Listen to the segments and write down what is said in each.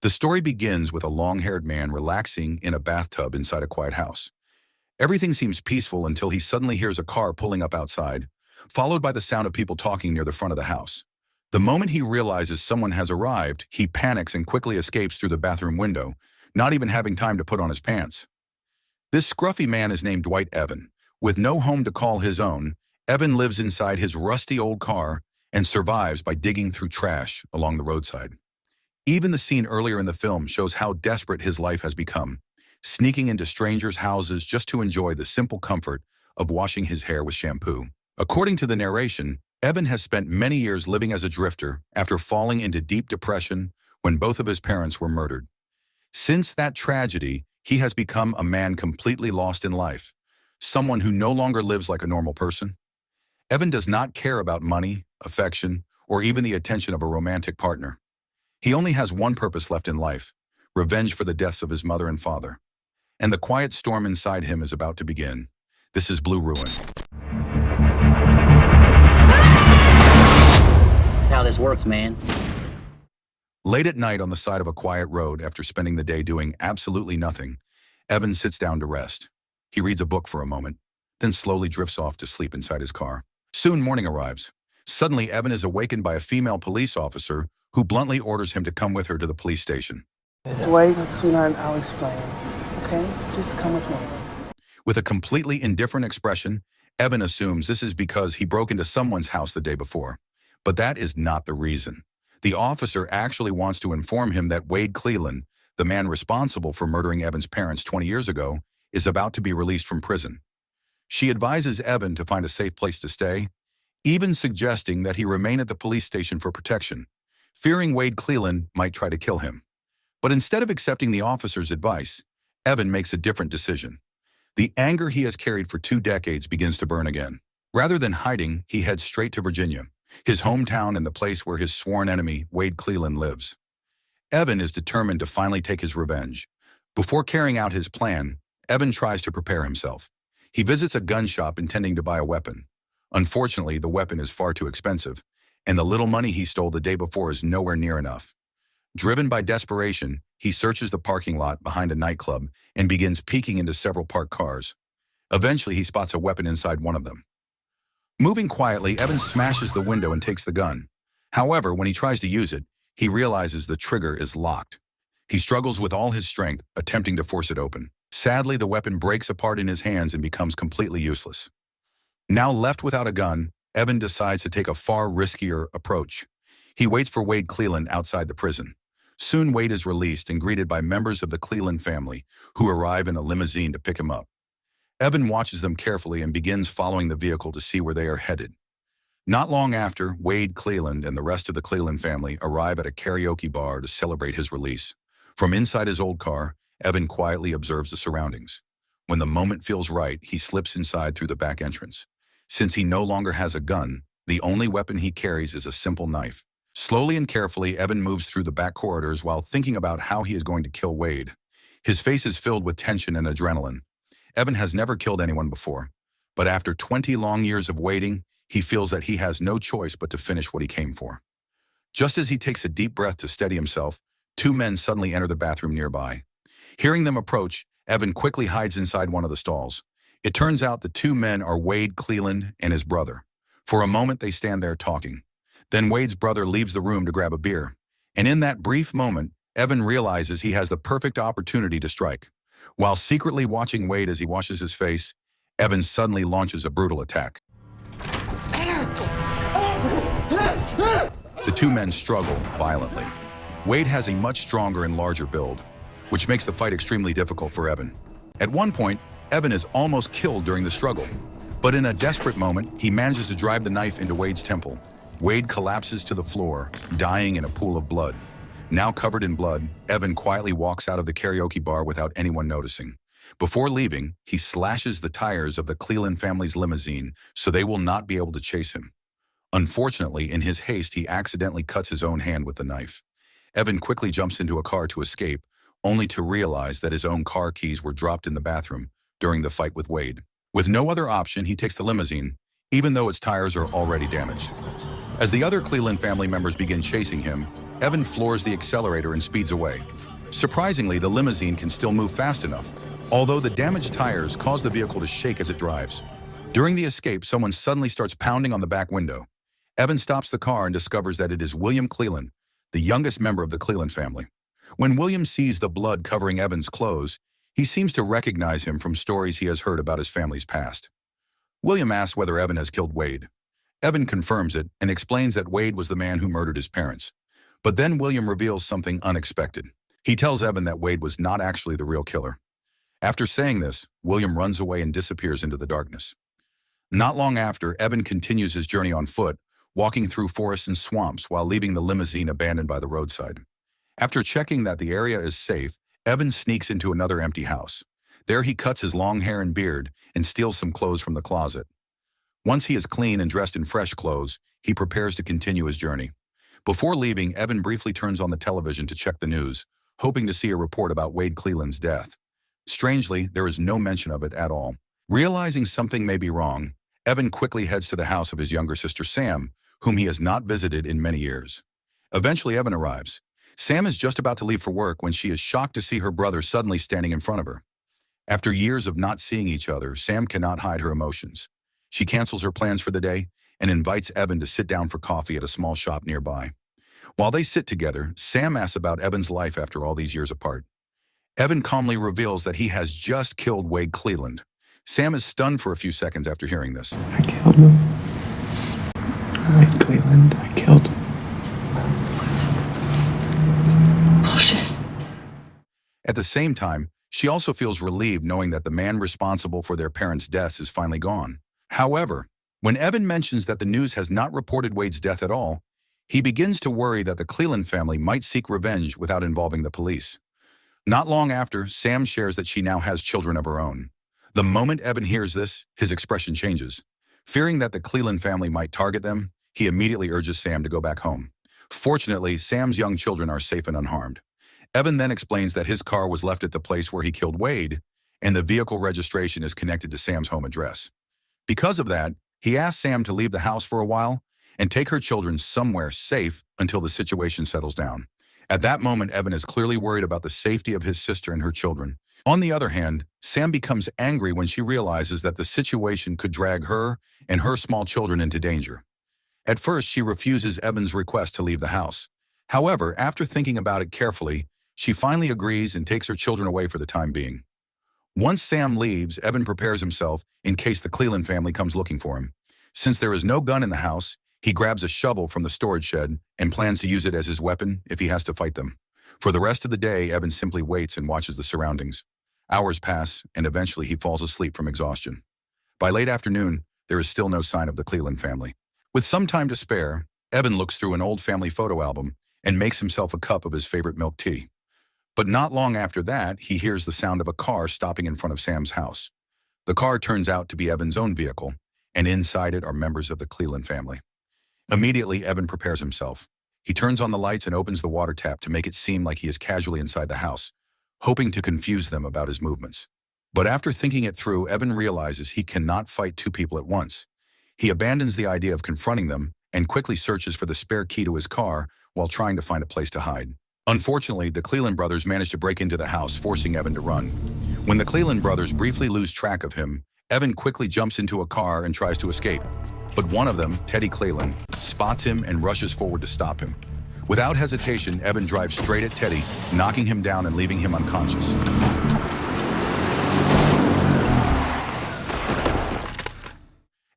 The story begins with a long-haired man relaxing in a bathtub inside a quiet house. Everything seems peaceful until he suddenly hears a car pulling up outside, followed by the sound of people talking near the front of the house. The moment he realizes someone has arrived, he panics and quickly escapes through the bathroom window, not even having time to put on his pants. This scruffy man is named Dwight Evan. With no home to call his own, Evan lives inside his rusty old car and survives by digging through trash along the roadside. Even the scene earlier in the film shows how desperate his life has become, sneaking into strangers' houses just to enjoy the simple comfort of washing his hair with shampoo. According to the narration, Evan has spent many years living as a drifter after falling into deep depression when both of his parents were murdered. Since that tragedy, he has become a man completely lost in life, someone who no longer lives like a normal person. Evan does not care about money, affection, or even the attention of a romantic partner. He only has one purpose left in life: revenge for the deaths of his mother and father. And the quiet storm inside him is about to begin. This is Blue Ruin. That's how this works, man. Late at night on the side of a quiet road, after spending the day doing absolutely nothing, Evan sits down to rest. He reads a book for a moment, then slowly drifts off to sleep inside his car. Soon morning arrives. Suddenly, Evan is awakened by a female police officer who bluntly orders him to come with her to the police station. Wait, sweetheart, I'll explain. Okay? Just come with me. With a completely indifferent expression, Evan assumes this is because he broke into someone's house the day before. But that is not the reason. The officer actually wants to inform him that Wade Cleland, the man responsible for murdering Evan's parents 20 years ago, is about to be released from prison. She advises Evan to find a safe place to stay, even suggesting that he remain at the police station for protection, fearing Wade Cleland might try to kill him. But instead of accepting the officer's advice, Evan makes a different decision. The anger he has carried for 2 decades begins to burn again. Rather than hiding, he heads straight to Virginia, his hometown and the place where his sworn enemy, Wade Cleland, lives. Evan is determined to finally take his revenge. Before carrying out his plan, Evan tries to prepare himself. He visits a gun shop intending to buy a weapon. Unfortunately, the weapon is far too expensive, and the little money he stole the day before is nowhere near enough. Driven by desperation, he searches the parking lot behind a nightclub and begins peeking into several parked cars. Eventually, he spots a weapon inside one of them. Moving quietly, Evan smashes the window and takes the gun. However, when he tries to use it, he realizes the trigger is locked. He struggles with all his strength, attempting to force it open. Sadly, the weapon breaks apart in his hands and becomes completely useless. Now left without a gun, Evan decides to take a far riskier approach. He waits for Wade Cleland outside the prison. Soon Wade is released and greeted by members of the Cleland family, who arrive in a limousine to pick him up. Evan watches them carefully and begins following the vehicle to see where they are headed. Not long after, Wade Cleland and the rest of the Cleland family arrive at a karaoke bar to celebrate his release. From inside his old car, Evan quietly observes the surroundings. When the moment feels right, he slips inside through the back entrance. Since he no longer has a gun, the only weapon he carries is a simple knife. Slowly and carefully, Evan moves through the back corridors while thinking about how he is going to kill Wade. His face is filled with tension and adrenaline. Evan has never killed anyone before, but after 20 long years of waiting, he feels that he has no choice but to finish what he came for. Just as he takes a deep breath to steady himself, 2 men suddenly enter the bathroom nearby. Hearing them approach, Evan quickly hides inside one of the stalls. It turns out the 2 men are Wade Cleland and his brother. For a moment, they stand there talking. Then Wade's brother leaves the room to grab a beer. And in that brief moment, Evan realizes he has the perfect opportunity to strike. While secretly watching Wade as he washes his face, Evan suddenly launches a brutal attack. The 2 men struggle violently. Wade has a much stronger and larger build, which makes the fight extremely difficult for Evan. At one point, Evan is almost killed during the struggle, but in a desperate moment, he manages to drive the knife into Wade's temple. Wade collapses to the floor, dying in a pool of blood. Now covered in blood, Evan quietly walks out of the karaoke bar without anyone noticing. Before leaving, he slashes the tires of the Cleland family's limousine so they will not be able to chase him. Unfortunately, in his haste, he accidentally cuts his own hand with the knife. Evan quickly jumps into a car to escape, only to realize that his own car keys were dropped in the bathroom during the fight with Wade. With no other option, he takes the limousine, even though its tires are already damaged. As the other Cleland family members begin chasing him, Evan floors the accelerator and speeds away. Surprisingly, the limousine can still move fast enough, although the damaged tires cause the vehicle to shake as it drives. During the escape, someone suddenly starts pounding on the back window. Evan stops the car and discovers that it is William Cleland, the youngest member of the Cleland family. When William sees the blood covering Evan's clothes, he seems to recognize him from stories he has heard about his family's past. William asks whether Evan has killed Wade. Evan confirms it and explains that Wade was the man who murdered his parents. But then William reveals something unexpected. He tells Evan that Wade was not actually the real killer. After saying this, William runs away and disappears into the darkness. Not long after, Evan continues his journey on foot, walking through forests and swamps while leaving the limousine abandoned by the roadside. After checking that the area is safe, Evan sneaks into another empty house. There he cuts his long hair and beard and steals some clothes from the closet. Once he is clean and dressed in fresh clothes, he prepares to continue his journey. Before leaving, Evan briefly turns on the television to check the news, hoping to see a report about Wade Cleland's death. Strangely, there is no mention of it at all. Realizing something may be wrong, Evan quickly heads to the house of his younger sister Sam, whom he has not visited in many years. Eventually, Evan arrives. Sam is just about to leave for work when she is shocked to see her brother suddenly standing in front of her. After years of not seeing each other, Sam cannot hide her emotions. She cancels her plans for the day and invites Evan to sit down for coffee at a small shop nearby. While they sit together, Sam asks about Evan's life after all these years apart. Evan calmly reveals that he has just killed Wade Cleland. Sam is stunned for a few seconds after hearing this. I killed him. Wade Cleland, I killed him. Bullshit. At the same time, she also feels relieved knowing that the man responsible for their parents' deaths is finally gone. However, when Evan mentions that the news has not reported Wade's death at all, he begins to worry that the Cleland family might seek revenge without involving the police. Not long after, Sam shares that she now has children of her own. The moment Evan hears this, his expression changes. Fearing that the Cleland family might target them, he immediately urges Sam to go back home. Fortunately, Sam's young children are safe and unharmed. Evan then explains that his car was left at the place where he killed Wade, and the vehicle registration is connected to Sam's home address. Because of that, he asks Sam to leave the house for a while and take her children somewhere safe until the situation settles down. At that moment, Evan is clearly worried about the safety of his sister and her children. On the other hand, Sam becomes angry when she realizes that the situation could drag her and her small children into danger. At first, she refuses Evan's request to leave the house. However, after thinking about it carefully, she finally agrees and takes her children away for the time being. Once Sam leaves, Evan prepares himself in case the Cleland family comes looking for him. Since there is no gun in the house, he grabs a shovel from the storage shed and plans to use it as his weapon if he has to fight them. For the rest of the day, Evan simply waits and watches the surroundings. Hours pass, and eventually he falls asleep from exhaustion. By late afternoon, there is still no sign of the Cleland family. With some time to spare, Evan looks through an old family photo album and makes himself a cup of his favorite milk tea. But not long after that, he hears the sound of a car stopping in front of Sam's house. The car turns out to be Evan's own vehicle, and inside it are members of the Cleland family. Immediately, Evan prepares himself. He turns on the lights and opens the water tap to make it seem like he is casually inside the house, hoping to confuse them about his movements. But after thinking it through, Evan realizes he cannot fight two people at once. He abandons the idea of confronting them and quickly searches for the spare key to his car while trying to find a place to hide. Unfortunately, the Cleland brothers manage to break into the house, forcing Evan to run. When the Cleland brothers briefly lose track of him, Evan quickly jumps into a car and tries to escape. But one of them, Teddy Cleland, spots him and rushes forward to stop him. Without hesitation, Evan drives straight at Teddy, knocking him down and leaving him unconscious.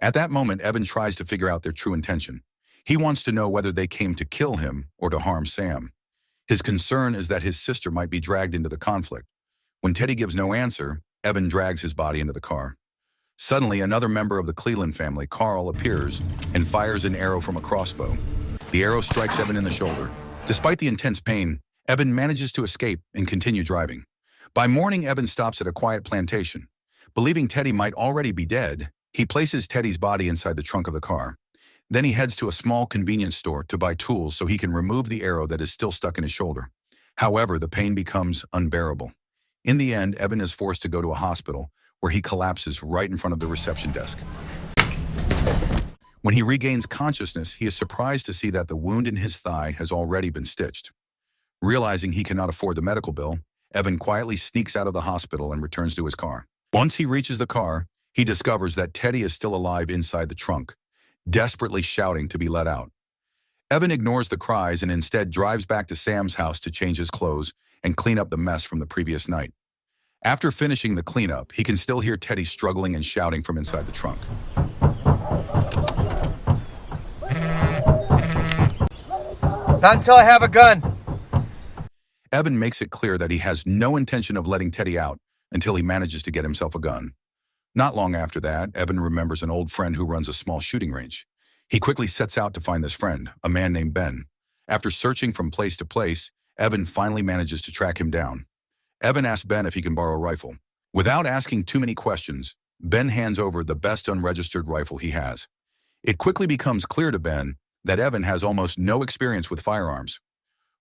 At that moment, Evan tries to figure out their true intention. He wants to know whether they came to kill him or to harm Sam. His concern is that his sister might be dragged into the conflict. When Teddy gives no answer, Evan drags his body into the car. Suddenly, another member of the Cleland family, Carl, appears and fires an arrow from a crossbow. The arrow strikes Evan in the shoulder. Despite the intense pain, Evan manages to escape and continue driving. By morning, Evan stops at a quiet plantation. Believing Teddy might already be dead, he places Teddy's body inside the trunk of the car. Then he heads to a small convenience store to buy tools so he can remove the arrow that is still stuck in his shoulder. However, the pain becomes unbearable. In the end, Evan is forced to go to a hospital where he collapses right in front of the reception desk. When he regains consciousness, he is surprised to see that the wound in his thigh has already been stitched. Realizing he cannot afford the medical bill, Evan quietly sneaks out of the hospital and returns to his car. Once he reaches the car, he discovers that Teddy is still alive inside the trunk, desperately shouting to be let out. Evan ignores the cries and instead drives back to Sam's house to change his clothes and clean up the mess from the previous night. After finishing the cleanup, he can still hear Teddy struggling and shouting from inside the trunk. Not until I have a gun. Evan makes it clear that he has no intention of letting Teddy out until he manages to get himself a gun. Not long after that, Evan remembers an old friend who runs a small shooting range. He quickly sets out to find this friend, a man named Ben. After searching from place to place, Evan finally manages to track him down. Evan asks Ben if he can borrow a rifle. Without asking too many questions, Ben hands over the best unregistered rifle he has. It quickly becomes clear to Ben that Evan has almost no experience with firearms.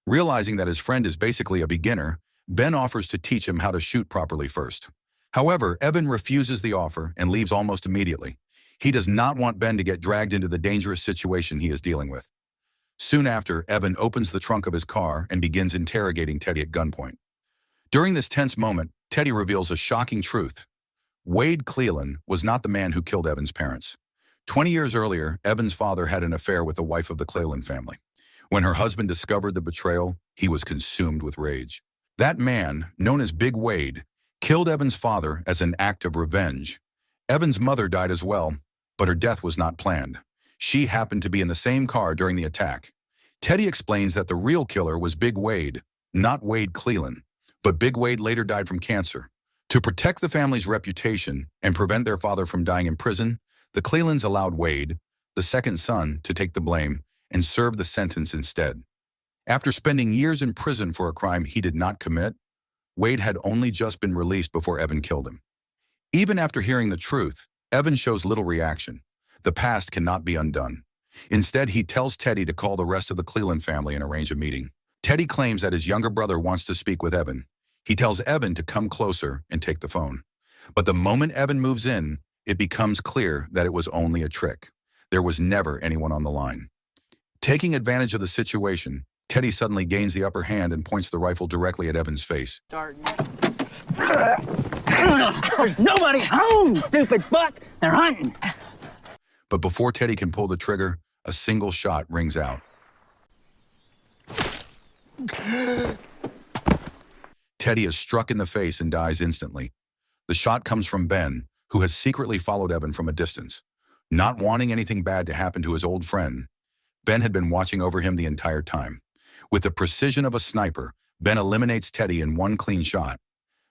Realizing that his friend is basically a beginner, Ben offers to teach him how to shoot properly first. However, Evan refuses the offer and leaves almost immediately. He does not want Ben to get dragged into the dangerous situation he is dealing with. Soon after, Evan opens the trunk of his car and begins interrogating Teddy at gunpoint. During this tense moment, Teddy reveals a shocking truth. Wade Cleland was not the man who killed Evan's parents. 20 years earlier, Evan's father had an affair with the wife of the Cleland family. When her husband discovered the betrayal, he was consumed with rage. That man, known as Big Wade, killed Evan's father as an act of revenge. Evan's mother died as well, but her death was not planned. She happened to be in the same car during the attack. Teddy explains that the real killer was Big Wade, not Wade Cleland, but Big Wade later died from cancer. To protect the family's reputation and prevent their father from dying in prison, the Clelands allowed Wade, the second son, to take the blame and serve the sentence instead. After spending years in prison for a crime he did not commit, Wade had only just been released before Evan killed him. Even after hearing the truth, Evan shows little reaction. The past cannot be undone. Instead, he tells Teddy to call the rest of the Cleland family and arrange a meeting. Teddy claims that his younger brother wants to speak with Evan. He tells Evan to come closer and take the phone. But the moment Evan moves in, it becomes clear that it was only a trick. There was never anyone on the line. Taking advantage of the situation, Teddy suddenly gains the upper hand and points the rifle directly at Evan's face. There's nobody home, stupid fuck. They're hunting. But before Teddy can pull the trigger, a single shot rings out. Teddy is struck in the face and dies instantly. The shot comes from Ben, who has secretly followed Evan from a distance. Not wanting anything bad to happen to his old friend, Ben had been watching over him the entire time. With the precision of a sniper, Ben eliminates Teddy in one clean shot.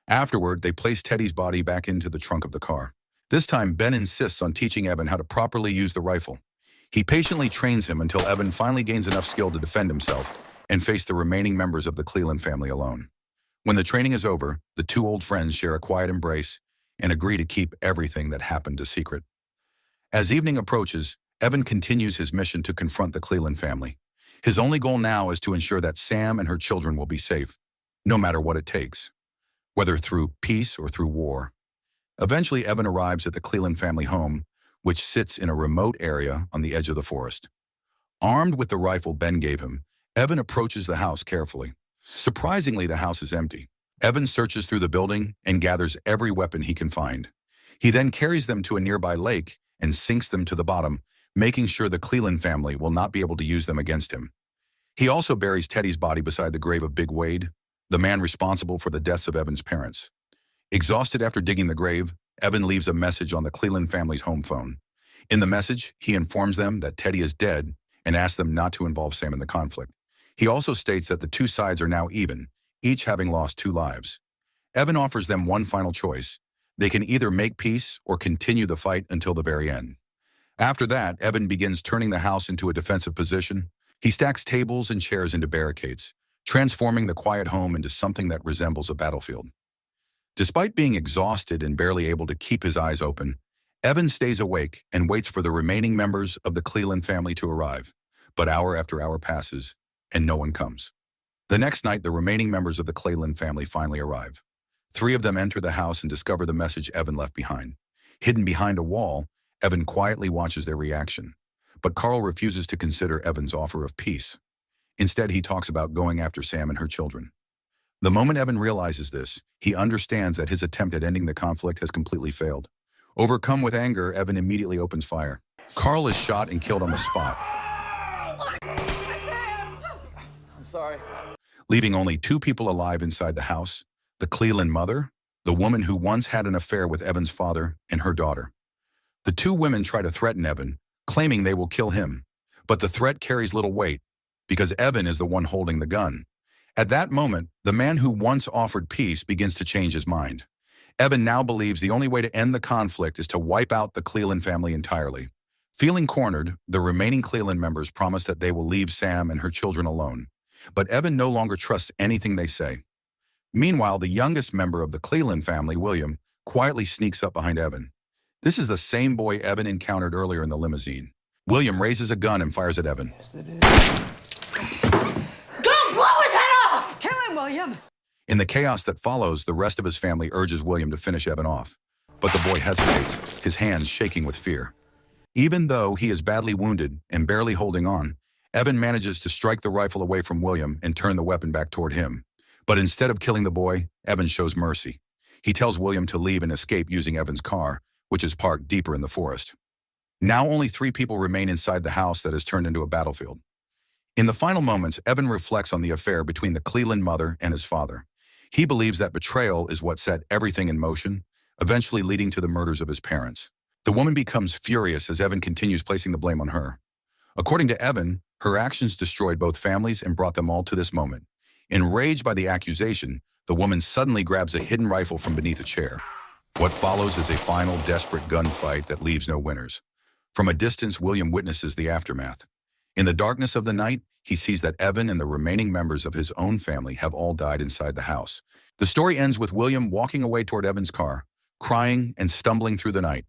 Afterward, they place Teddy's body back into the trunk of the car. This time, Ben insists on teaching Evan how to properly use the rifle. He patiently trains him until Evan finally gains enough skill to defend himself and face the remaining members of the Cleland family alone. When the training is over, the two old friends share a quiet embrace and agree to keep everything that happened a secret. As evening approaches, Evan continues his mission to confront the Cleland family. His only goal now is to ensure that Sam and her children will be safe, no matter what it takes, whether through peace or through war. Eventually, Evan arrives at the Cleland family home, which sits in a remote area on the edge of the forest. Armed with the rifle Ben gave him, Evan approaches the house carefully. Surprisingly, the house is empty. Evan searches through the building and gathers every weapon he can find. He then carries them to a nearby lake and sinks them to the bottom, making sure the Cleland family will not be able to use them against him. He also buries Teddy's body beside the grave of Big Wade, the man responsible for the deaths of Evan's parents. Exhausted after digging the grave, Evan leaves a message on the Cleland family's home phone. In the message, he informs them that Teddy is dead and asks them not to involve Sam in the conflict. He also states that the two sides are now even, each having lost 2 lives. Evan offers them one final choice. They can either make peace or continue the fight until the very end. After that, Evan begins turning the house into a defensive position. He stacks tables and chairs into barricades, transforming the quiet home into something that resembles a battlefield. Despite being exhausted and barely able to keep his eyes open, Evan stays awake and waits for the remaining members of the Cleland family to arrive. But hour after hour passes, and no one comes. The next night, the remaining members of the Cleland family finally arrive. 3 of them enter the house and discover the message Evan left behind. Hidden behind a wall, Evan quietly watches their reaction. but Carl refuses to consider Evan's offer of peace. Instead, he talks about going after Sam and her children. The moment Evan realizes this, he understands that his attempt at ending the conflict has completely failed. Overcome with anger, Evan immediately opens fire. Carl is shot and killed on the spot, I'm sorry. leaving only 2 people alive inside the house: the Cleland mother, the woman who once had an affair with Evan's father, and her daughter. The 2 women try to threaten Evan, claiming they will kill him, but the threat carries little weight because Evan is the one holding the gun. At that moment, the man who once offered peace begins to change his mind. Evan now believes the only way to end the conflict is to wipe out the Cleland family entirely. Feeling cornered, the remaining Cleland members promise that they will leave Sam and her children alone. But Evan no longer trusts anything they say. Meanwhile, the youngest member of the Cleland family, William, quietly sneaks up behind Evan. This is the same boy Evan encountered earlier in the limousine. William raises a gun and fires at Evan. Go blow his head off! Kill him, William! In the chaos that follows, the rest of his family urges William to finish Evan off. But the boy hesitates, his hands shaking with fear. Even though he is badly wounded and barely holding on, Evan manages to strike the rifle away from William and turn the weapon back toward him. But instead of killing the boy, Evan shows mercy. He tells William to leave and escape using Evan's car, which is parked deeper in the forest. Now only 3 people remain inside the house that has turned into a battlefield. In the final moments, Evan reflects on the affair between the Cleland mother and his father. He believes that betrayal is what set everything in motion, eventually leading to the murders of his parents. The woman becomes furious as Evan continues placing the blame on her. According to Evan, her actions destroyed both families and brought them all to this moment. Enraged by the accusation, the woman suddenly grabs a hidden rifle from beneath a chair. What follows is a final desperate gunfight that leaves no winners. From a distance, William witnesses the aftermath. In the darkness of the night, he sees that Evan and the remaining members of his own family have all died inside the house. The story ends with William walking away toward Evan's car, crying and stumbling through the night.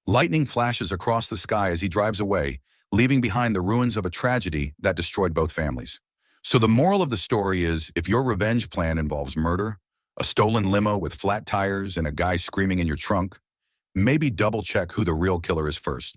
Lightning flashes across the sky as he drives away, leaving behind the ruins of a tragedy that destroyed both families. So the moral of the story is, if your revenge plan involves murder, a stolen limo with flat tires, and a guy screaming in your trunk, maybe double check who the real killer is first.